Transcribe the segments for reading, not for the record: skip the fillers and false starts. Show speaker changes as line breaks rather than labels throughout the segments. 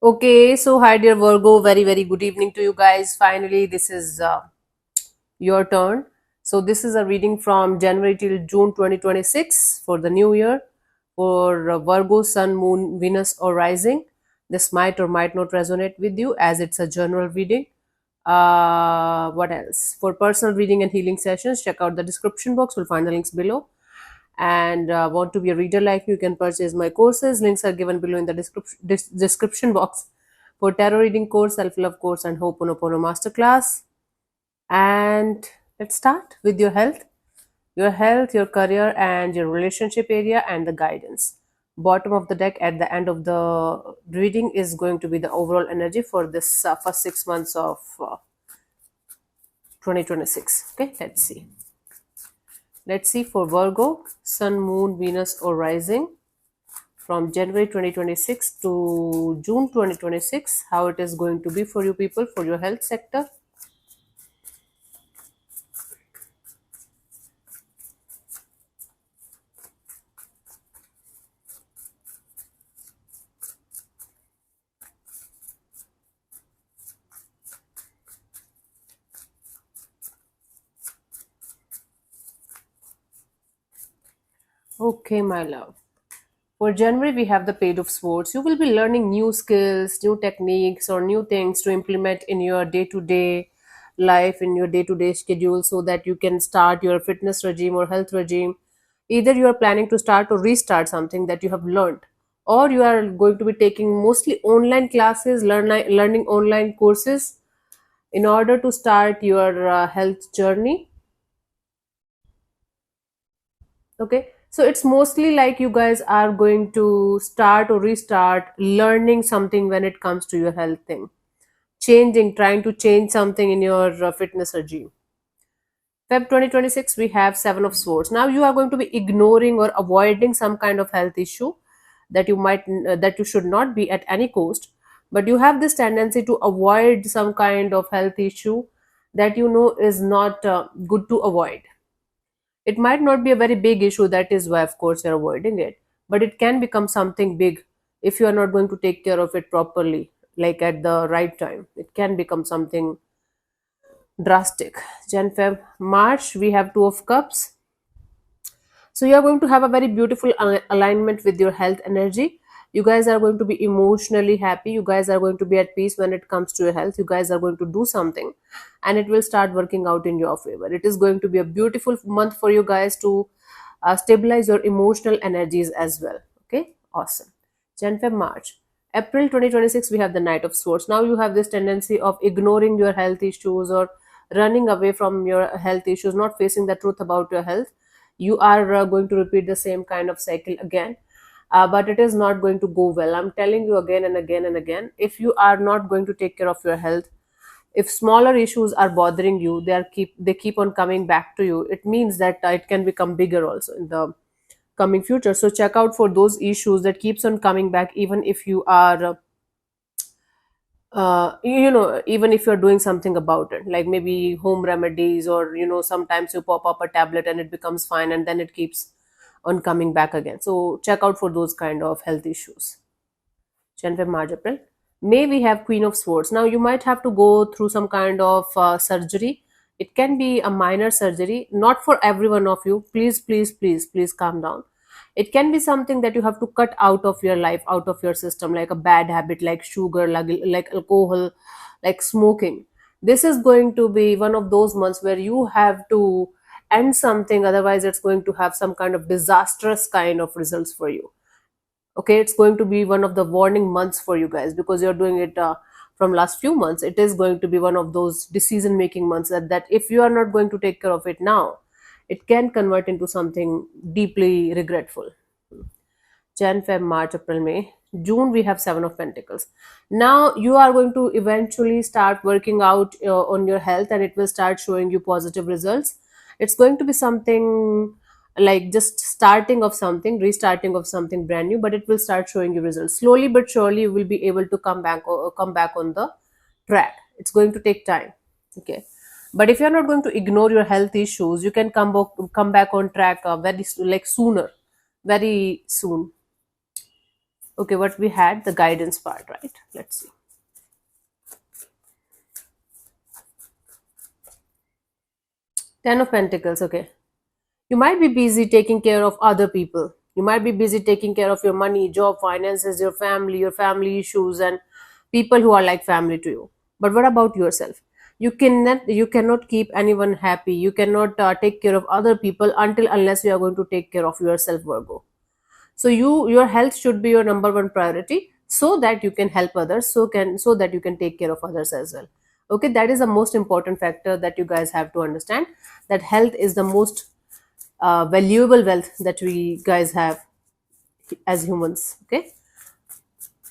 Okay, so hi dear Virgo, very good evening to you guys. Finally, this is your turn. So this is a reading from January till June 2026 for the new year for Virgo, Sun, Moon, Venus, or Rising. This might or might not resonate with you as it's a general reading. What else? For personal reading and healing sessions, check out the description box. We'll find the links below. And want to be a reader like me, you can purchase my courses. Links are given below in the description box for tarot reading course, self-love course, and Ho'oponopono masterclass. And let's start with your health, your career, and your relationship area, and the guidance. Bottom of the deck at the end of the reading is going to be the overall energy for this first 6 months of 2026. Okay, let's see for Virgo, Sun, Moon, Venus, or Rising from January 2026 to June 2026, how it is going to be for you people for your health sector. Okay, my love. For January, we have the Page of Swords. You will be learning new skills, new techniques, or new things to implement in your day to day life, in your day to day schedule, so that you can start your fitness regime or health regime. Either you are planning to start or restart something that you have learned, or you are going to be taking mostly online classes, learning online courses in order to start your health journey. Okay, so it's mostly like you guys are going to start or restart learning something when it comes to your health thing, trying to change something in your fitness regime. Feb 2026, we have Seven of Swords. Now you are going to be ignoring or avoiding some kind of health issue that you should not be at any cost, but you have this tendency to avoid some kind of health issue that you know is not good to avoid. It might not be a very big issue, that is why, of course, you're avoiding it. But it can become something big if you are not going to take care of it properly, like at the right time. It can become something drastic. Jan, Feb, March, we have Two of Cups. So you are going to have a very beautiful alignment with your health energy. You guys are going to be emotionally happy. You guys are going to be at peace when it comes to your health. You guys are going to do something and it will start working out in your favor. It is going to be a beautiful month for you guys to stabilize your emotional energies as well. Okay, awesome. Jan, Feb, March. April 2026, we have the Knight of Swords. Now you have this tendency of ignoring your health issues or running away from your health issues, not facing the truth about your health. You are going to repeat the same kind of cycle again, but it is not going to go well. I'm telling you again and again and again, if you are not going to take care of your health, if smaller issues are bothering you, they keep on coming back to you, it means that it can become bigger also in the coming future. So check out for those issues that keeps on coming back, even if you are even if you're doing something about it, like maybe home remedies, or sometimes you pop up a tablet and it becomes fine and then it keeps on coming back again. So check out for those kind of health issues. January, March, April. May, we have Queen of Swords. Now you might have to go through some kind of surgery. It can be a minor surgery, not for every one of you. Please calm down. It can be something that you have to cut out of your life, out of your system, like a bad habit, like sugar, like alcohol, like smoking. This is going to be one of those months where you have to end something, otherwise it's going to have some kind of disastrous kind of results for you. Okay, it's going to be one of the warning months for you guys because you're doing it from last few months. It is going to be one of those decision making months that if you are not going to take care of it now, it can convert into something deeply regretful. Jan, Feb, March, April, May. June, we have Seven of Pentacles. Now you are going to eventually start working out on your health and it will start showing you positive results. It's going to be something like just starting of something, restarting of something brand new, but it will start showing you results. Slowly but surely, you will be able to come back on the track. It's going to take time. Okay. But if you're not going to ignore your health issues, you can come back on track very sooner, very soon. Okay, what we had, the guidance part, right? Let's see. Ten of Pentacles. Okay, you might be busy taking care of other people. You might be busy taking care of your money, job, finances, your family issues, and people who are like family to you. But what about yourself? You cannot keep anyone happy. You cannot take care of other people until unless you are going to take care of yourself, Virgo. So your health should be your number one priority, so that you can help others, so that you can take care of others as well. Okay, that is the most important factor that you guys have to understand, that health is the most valuable wealth that we guys have as humans. Okay,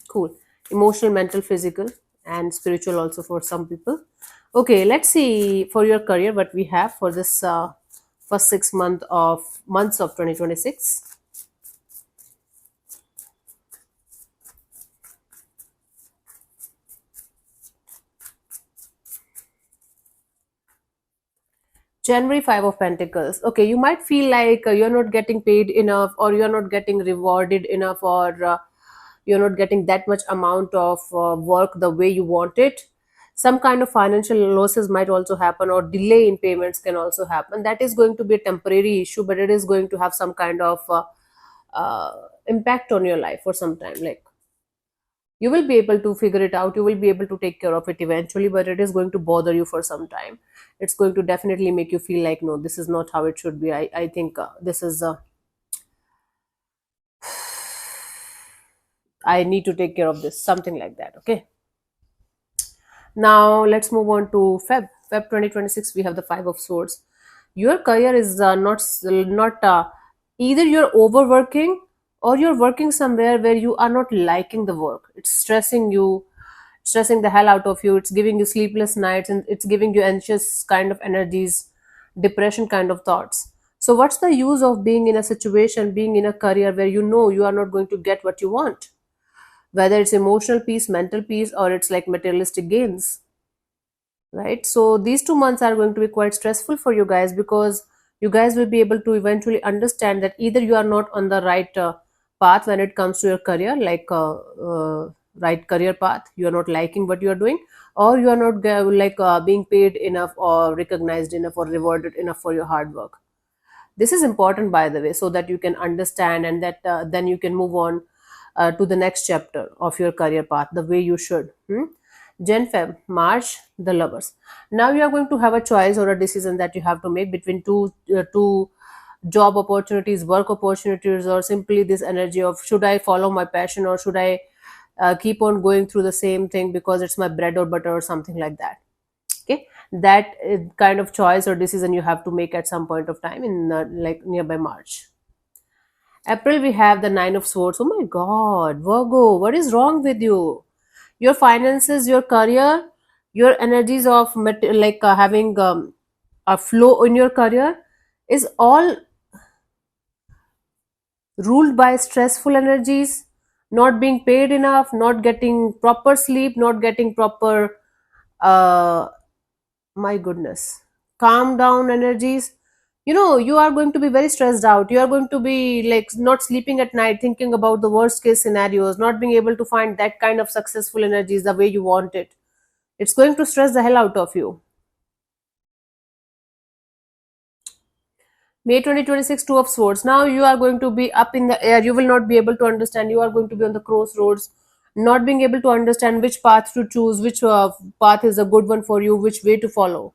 cool. Emotional, mental, physical, and spiritual also for some people. Okay, let's see for your career what we have for this first 6 months of 2026. January, Five of Pentacles. Okay, you might feel like you're not getting paid enough, or you're not getting rewarded enough, or you're not getting that much amount of work the way you want it. Some kind of financial losses might also happen, or delay in payments can also happen. That is going to be a temporary issue, but it is going to have some kind of uh, impact on your life for some time. Like, you will be able to figure it out, you will be able to take care of it eventually, but it is going to bother you for some time. It's going to definitely make you feel like, no, this is not how it should be. I think this is I need to take care of this, something like that. Okay, now let's move on to Feb 2026. We have the Five of Swords. Your career is not either you're overworking, or you're working somewhere where you are not liking the work. It's stressing the hell out of you. It's giving you sleepless nights, and it's giving you anxious kind of energies, depression kind of thoughts. So what's the use of being in a situation, being in a career where you know you are not going to get what you want, whether it's emotional peace, mental peace, or it's like materialistic gains, right? So these 2 months are going to be quite stressful for you guys, because you guys will be able to eventually understand that either you are not on the right path when it comes to your career, like right career path, you are not liking what you are doing, or you are not being paid enough, or recognized enough, or rewarded enough for your hard work. This is important, by the way, so that you can understand, and that then you can move on to the next chapter of your career path the way you should. Jan, Feb, March, the Lovers. Now you are going to have a choice or a decision that you have to make between two job opportunities, work opportunities, or simply this energy of, should I follow my passion, or should I keep on going through the same thing because it's my bread or butter, or something like that. Okay, that kind of choice or decision you have to make at some point of time in like nearby March. April, we have the Nine of Swords. Oh my God, Virgo, what is wrong with you? Your finances, your career, your energies of having a flow in your career is all ruled by stressful energies, not being paid enough, not getting proper sleep, not getting proper, uh, my goodness, calm down energies. You are going to be very stressed out. You are going to be like not sleeping at night, thinking about the worst case scenarios, not being able to find that kind of successful energies the way you want it. It's going to stress the hell out of you. May 2026, Two of Swords. Now you are going to be up in the air. You will not be able to understand. You are going to be on the crossroads, not being able to understand which path to choose, which path is a good one for you, which way to follow.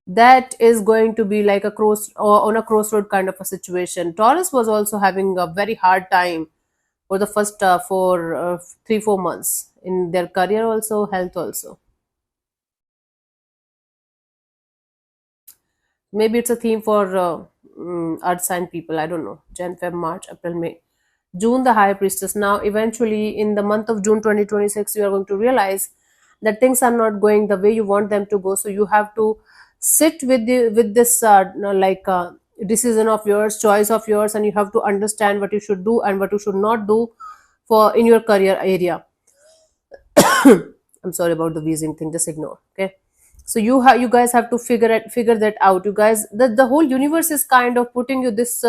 That is going to be like a cross or on a crossroad kind of a situation. Taurus was also having a very hard time for the first for 3-4 months in their career, also health also. Maybe it's a theme for earth sign people. I don't know. Jan, Feb, March, April, May. June, the High Priestess. Now, eventually, in the month of June 2026, you are going to realize that things are not going the way you want them to go. So you have to sit with this decision of yours, choice of yours, and you have to understand what you should do and what you should not do for in your career area. I'm sorry about the wheezing thing. Just ignore. Okay. So you guys have to figure that out. You guys, the whole universe is kind of putting you this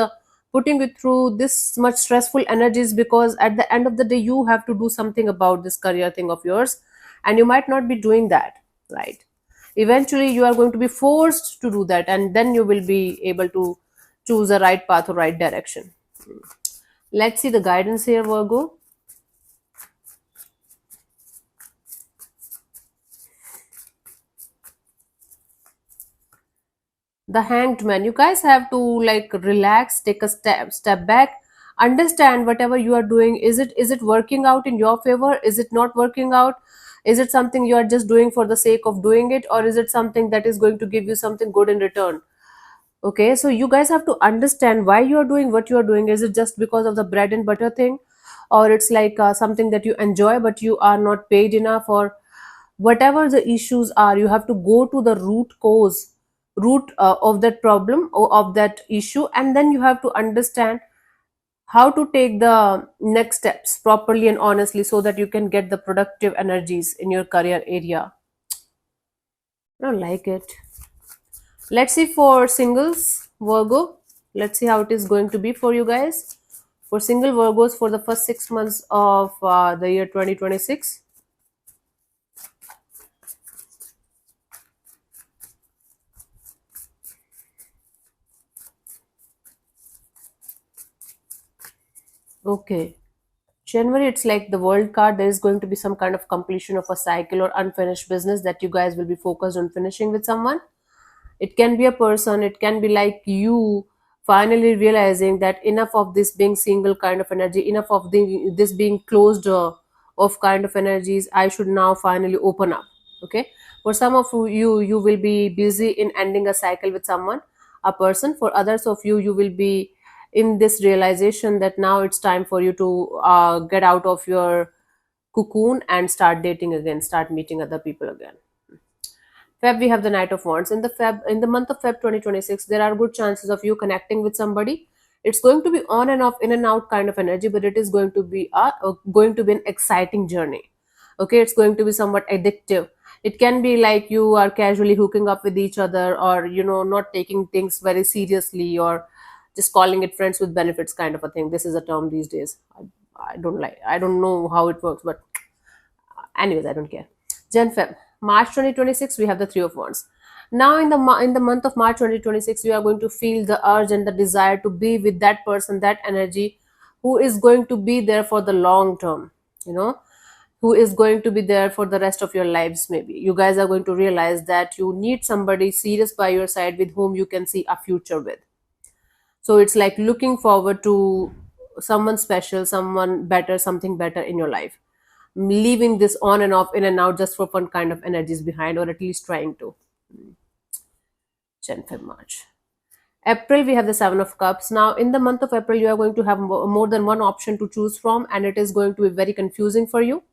putting you through this much stressful energies, because at the end of the day you have to do something about this career thing of yours, and you might not be doing that, right? Eventually you are going to be forced to do that, and then you will be able to choose a right path or right direction. Let's see the guidance here, Virgo. The Hanged Man. You guys have to like relax, take a step back, understand whatever you are doing, is it working out in your favor, is it not working out, is it something you are just doing for the sake of doing it, or is it something that is going to give you something good in return? Okay, so you guys have to understand why you are doing what you are doing. Is it just because of the bread and butter thing, or it's like something that you enjoy but you are not paid enough, or whatever the issues are, you have to go to the root of that problem or of that issue, and then you have to understand how to take the next steps properly and honestly, so that you can get the productive energies in your career area. I don't like it. Let's see for singles, Virgo. Let's see how it is going to be for you guys. For single Virgos for the first 6 months of the year 2026. Okay. January, it's like the world card. There is going to be some kind of completion of a cycle or unfinished business that you guys will be focused on finishing with someone. It can be a person, it can be like you finally realizing that enough of this being single kind of energy, enough of this being closed of kind of energies. I should now finally open up. Okay. For some of you will be busy in ending a cycle with someone, a person. For others of you will be in this realization that now it's time for you to get out of your cocoon and start dating again, start meeting other people again. Feb, we have the Knight of Wands. In the month of Feb 2026, there are good chances of you connecting with somebody. It's going to be on and off, in and out kind of energy, but it is going to be an exciting journey. Okay, it's going to be somewhat addictive. It can be like you are casually hooking up with each other, or not taking things very seriously, or just calling it friends with benefits kind of a thing. This is a term these days. I don't like. I don't know how it works, but anyways, I don't care. Jan Feb. March 2026, we have the Three of Wands. Now, in the month of March 2026, you are going to feel the urge and the desire to be with that person, that energy, who is going to be there for the long term, you know, who is going to be there for the rest of your lives. Maybe you guys are going to realize that you need somebody serious by your side with whom you can see a future with. So it's like looking forward to someone special, someone better, something better in your life, leaving this on and off, in and out, just for fun kind of energies behind, or at least trying to. Jan, Feb, March. April, we have the Seven of Cups. Now, in the month of April, you are going to have more than one option to choose from, and it is going to be very confusing for you.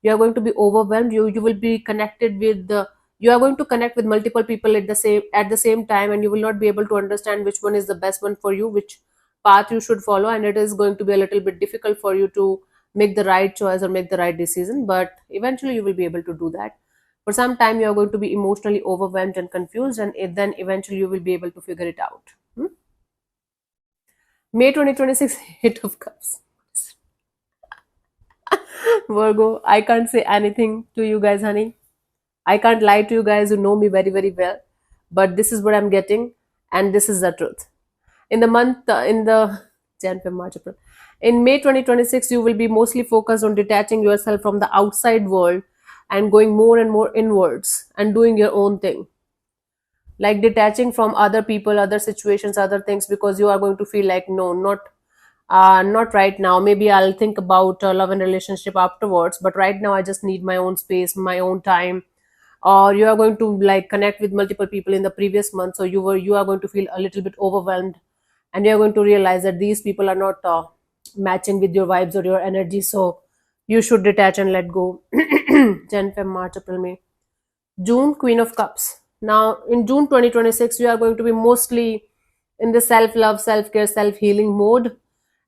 You are going to be overwhelmed. You will be connected with the. You are going to connect with multiple people at the same time, and you will not be able to understand which one is the best one for you, which path you should follow, and it is going to be a little bit difficult for you to make the right choice or make the right decision. But eventually, you will be able to do that. For some time, you are going to be emotionally overwhelmed and confused, and then eventually you will be able to figure it out. May 2026, Eight of Cups. Virgo, I can't say anything to you guys, honey. I can't lie to you guys who know me very, very well. But this is what I'm getting, and this is the truth. In the Jan, Feb, March, April. In May 2026, you will be mostly focused on detaching yourself from the outside world and going more and more inwards and doing your own thing. Like detaching from other people, other situations, other things, because you are going to feel like, no, not right now. Maybe I'll think about love and relationship afterwards, but right now I just need my own space, my own time. Or you are going to like connect with multiple people in the previous month, so you are going to feel a little bit overwhelmed, and you are going to realize that these people are not matching with your vibes or your energy, so you should detach and let go. Jan, Feb, March, April, May. June, Queen of Cups. Now, in June 2026, you are going to be mostly in the self love, self care, self healing mode.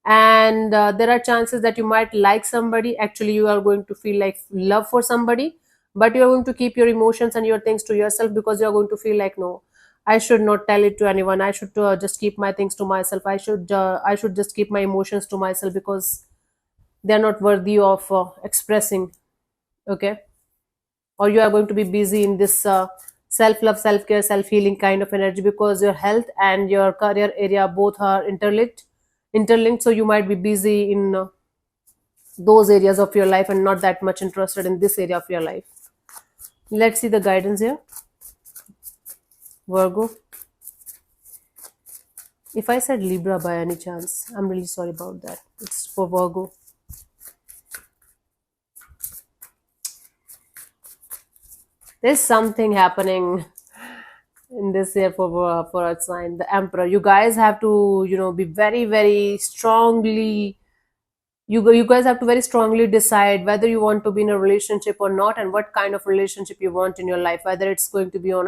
And there are chances that you might like somebody. Actually, you are going to feel like love for somebody, but you are going to keep your emotions and your things to yourself, because you are going to feel like, no, I should not tell it to anyone. I should just keep my things to myself. I should just keep my emotions to myself because they're not worthy of expressing. Okay, or you are going to be busy in this self love, self care, self healing kind of energy, because your health and your career area both are interlinked. So you might be busy in those areas of your life and not that much interested in this area of your life. Let's see the guidance here. Virgo. If I said Libra by any chance, I'm really sorry about that. It's for Virgo. There's something happening in this year for a sign, the Emperor. You guys have to, be very, very strongly. You guys have to very strongly decide whether you want to be in a relationship or not, and what kind of relationship you want in your life. Whether it's going to be on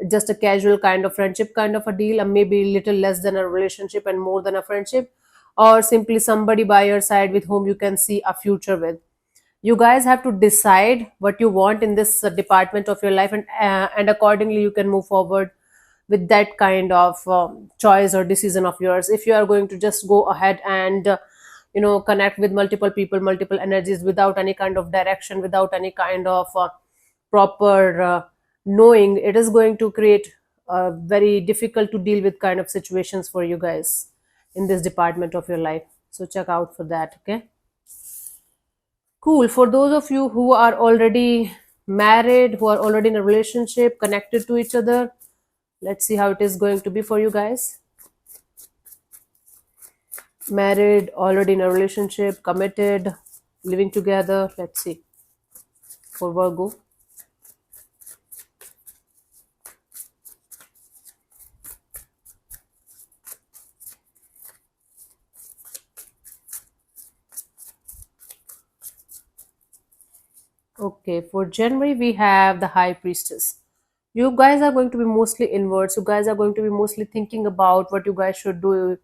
just a casual kind of friendship kind of a deal, or maybe a little less than a relationship and more than a friendship, or simply somebody by your side with whom you can see a future with. You guys have to decide what you want in this department of your life, and accordingly you can move forward with that kind of choice or decision of yours. If you are going to just go ahead and connect with multiple people, multiple energies, without any kind of direction, without any kind of proper knowing, it is going to create very difficult to deal with kind of situations for you guys in this department of your life. So check out for that. Okay, cool. For those of you who are already married, who are already in a relationship, connected to each other, let's see how it is going to be for you guys. Married, already in a relationship, committed, living together. Let's see for Virgo. Okay, for January, we have the High Priestess. You guys are going to be mostly inwards. You guys are going to be mostly thinking about what you guys should do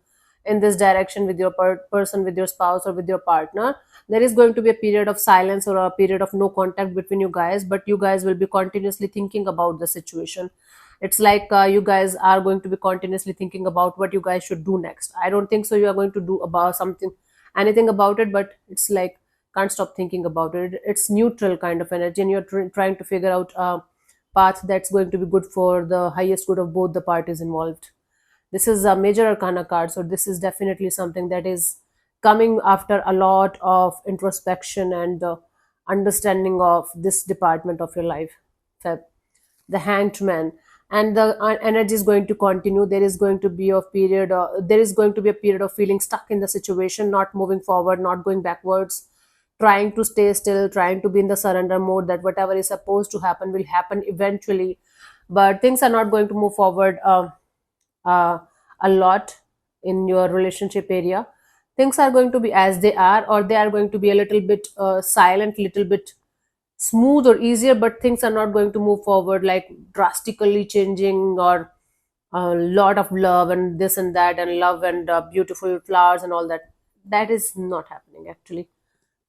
in this direction with your person, with your spouse, or with your partner. There is going to be a period of silence or a period of no contact between you guys, but you guys will be continuously thinking about the situation. It's like you guys are going to be continuously thinking about what you guys should do next. I don't think so you are going to do about something, anything about it, but it's like can't stop thinking about it. It's neutral kind of energy, and you're trying to figure out a path that's going to be good for the highest good of both the parties involved. This is a major arcana card, so this is definitely something that is coming after a lot of introspection and understanding of this department of your life. Feb. The Hanged Man. And the energy is going to continue. There is going to be a period. There is going to be a period of feeling stuck in the situation, not moving forward, not going backwards, trying to stay still, trying to be in the surrender mode. That whatever is supposed to happen will happen eventually, but things are not going to move forward uh, a lot in your relationship area. Things are going to be as they are, or they are going to be a little bit silent, little bit smooth or easier, but things are not going to move forward like drastically changing, or a lot of love and this and that and love and beautiful flowers and all that. That is not happening actually.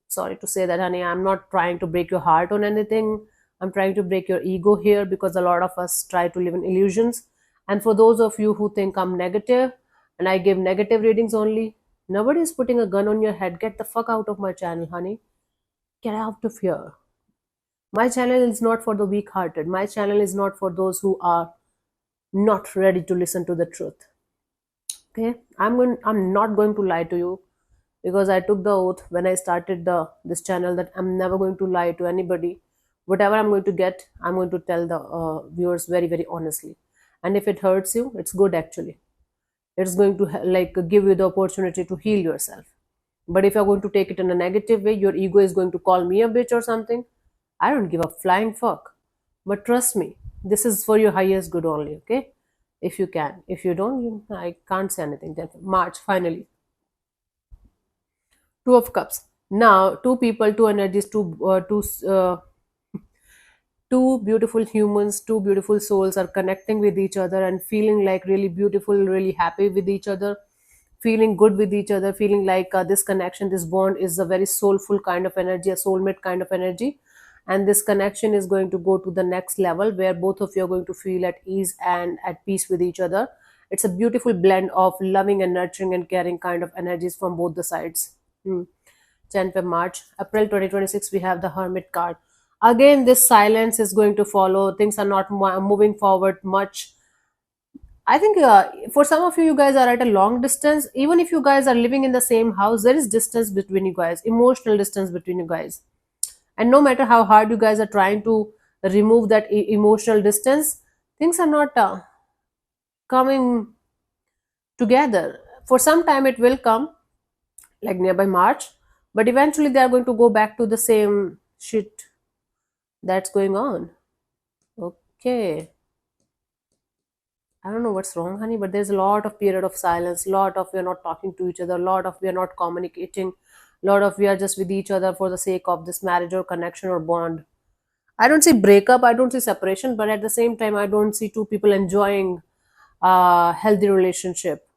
Sorry to say that, honey. I'm not trying to break your heart on anything. I'm trying to break your ego here, because a lot of us try to live in illusions. And for those of you who think I'm negative and I give negative readings only, nobody is putting a gun on your head. Get the fuck out of my channel, honey. Get out of here. My channel is not for the weak hearted. My channel is not for those who are not ready to listen to the truth. Okay? I'm not going to lie to you, because I took the oath when I started this channel that I'm never going to lie to anybody. Whatever I'm going to get, I'm going to tell the viewers very, very honestly. And if it hurts you, it's good actually. It's going to like give you the opportunity to heal yourself. But if you're going to take it in a negative way, your ego is going to call me a bitch or something. I don't give a flying fuck. But trust me, this is for your highest good only, okay? If you can. If you don't, I can't say anything. Then March, finally. Two of Cups. Now, two people, two energies, two beautiful humans, two beautiful souls are connecting with each other and feeling like really beautiful, really happy with each other, feeling good with each other, feeling like this connection, this bond is a very soulful kind of energy, a soulmate kind of energy. and this connection is going to go to the next level where both of you are going to feel at ease and at peace with each other. It's a beautiful blend of loving and nurturing and caring kind of energies from both the sides. 10th of March, April 2026, we have the Hermit card. Again, this silence is going to follow. Things are not moving forward much. I think for some of you, you guys are at a long distance. Even if you guys are living in the same house, there is distance between you guys, emotional distance between you guys. And no matter how hard you guys are trying to remove that emotional distance, things are not coming together. For some time, it will come, like nearby March, but eventually they are going to go back to the same shit that's going on. Okay. I don't know what's wrong, honey, but there's a lot of period of silence, lot of we're not talking to each other, lot of we're not communicating, lot of we are just with each other for the sake of this marriage or connection or bond. I don't see breakup, I don't see separation, but at the same time, I don't see two people enjoying a healthy relationship.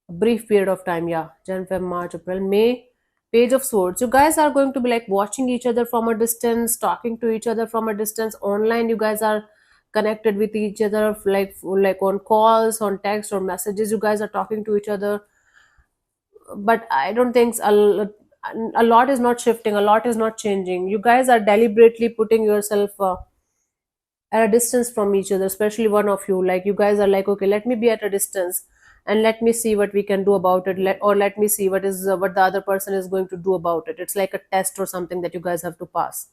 A brief period of time, yeah. Jan, Feb, March, April, May. Page of Swords. You guys are going to be like watching each other from a distance, talking to each other from a distance. Online, you guys are connected with each other, like on calls, on text or messages. You guys are talking to each other, but I don't think a lot is not shifting. A lot is not changing. You guys are deliberately putting yourself at a distance from each other, especially one of you. Like you guys are like, okay, let me be at a distance and let me see what we can do about it, or let me see what the other person is going to do about it. It's like a test or something that you guys have to pass.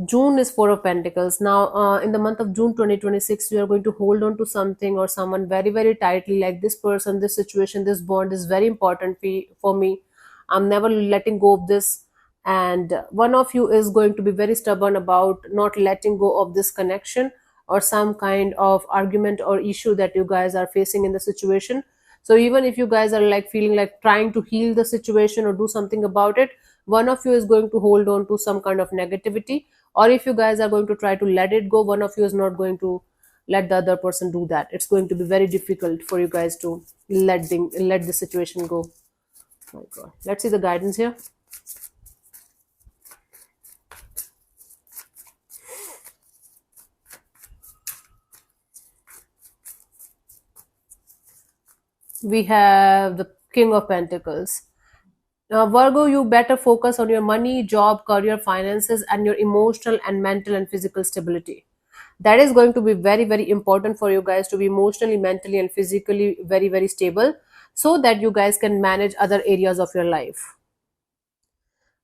June is Four of Pentacles. Now, in the month of June 2026, you are going to hold on to something or someone very, very tightly. Like this person, this situation, this bond is very important for me. I'm never letting go of this. And one of you is going to be very stubborn about not letting go of this connection or some kind of argument or issue that you guys are facing in the situation. So even if you guys are like feeling like trying to heal the situation or do something about it, one of you is going to hold on to some kind of negativity, or if you guys are going to try to let it go, one of you is not going to let the other person do that. It's going to be very difficult for you guys to let the situation go. My god, let's see the guidance here. We have the King of Pentacles. Virgo, you better focus on your money, job, career, finances, and your emotional and mental and physical stability. That is going to be very, very important for you guys to be emotionally, mentally, and physically very, very stable so that you guys can manage other areas of your life.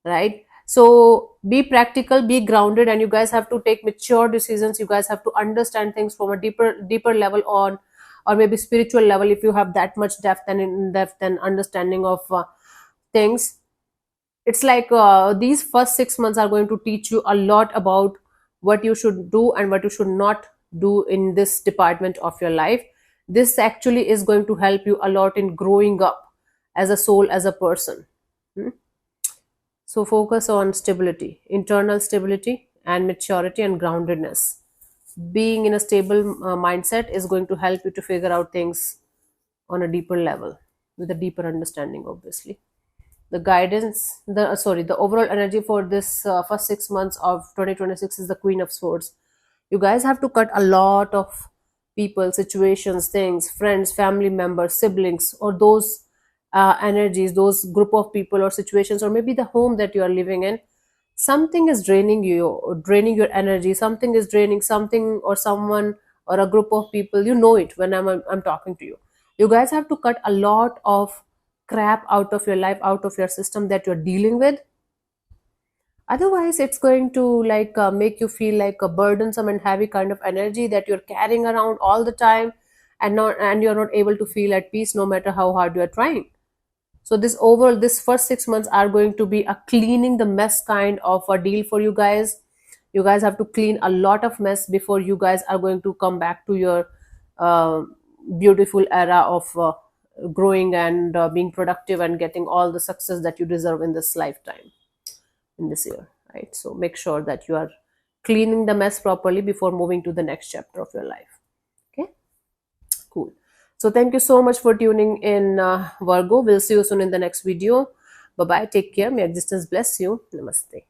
Right? So be practical, be grounded, and you guys have to take mature decisions. You guys have to understand things from a deeper level on, or maybe spiritual level if you have that much depth and in depth and understanding of things. It's like these first 6 months are going to teach you a lot about what you should do and what you should not do in this department of your life. This actually is going to help you a lot in growing up as a soul, as a person. Hmm? So focus on stability, internal stability and maturity and groundedness. Being in a stable mindset is going to help you to figure out things on a deeper level with a deeper understanding, obviously. The guidance, the overall energy for this first 6 months of 2026 is the Queen of Swords. You guys have to cut a lot of people, situations, things, friends, family members, siblings, or those energies, those group of people or situations, or maybe the home that you are living in. Something is draining you, or draining your energy. Something is draining something or someone or a group of people. You know it when I'm talking to you. You guys have to cut a lot of crap out of your life, out of your system that you're dealing with. Otherwise it's going to like make you feel like a burdensome and heavy kind of energy that you're carrying around all the time, and you're not able to feel at peace no matter how hard you're trying. So this first 6 months are going to be a cleaning the mess kind of a deal for you guys. You guys have to clean a lot of mess before you guys are going to come back to your uh, beautiful era of growing and being productive and getting all the success that you deserve in this lifetime, in this year, right? So make sure that you are cleaning the mess properly before moving to the next chapter of your life. Okay, cool. So thank you so much for tuning in, Virgo. We'll see you soon in the next video. Bye bye. Take care. May existence bless you. Namaste.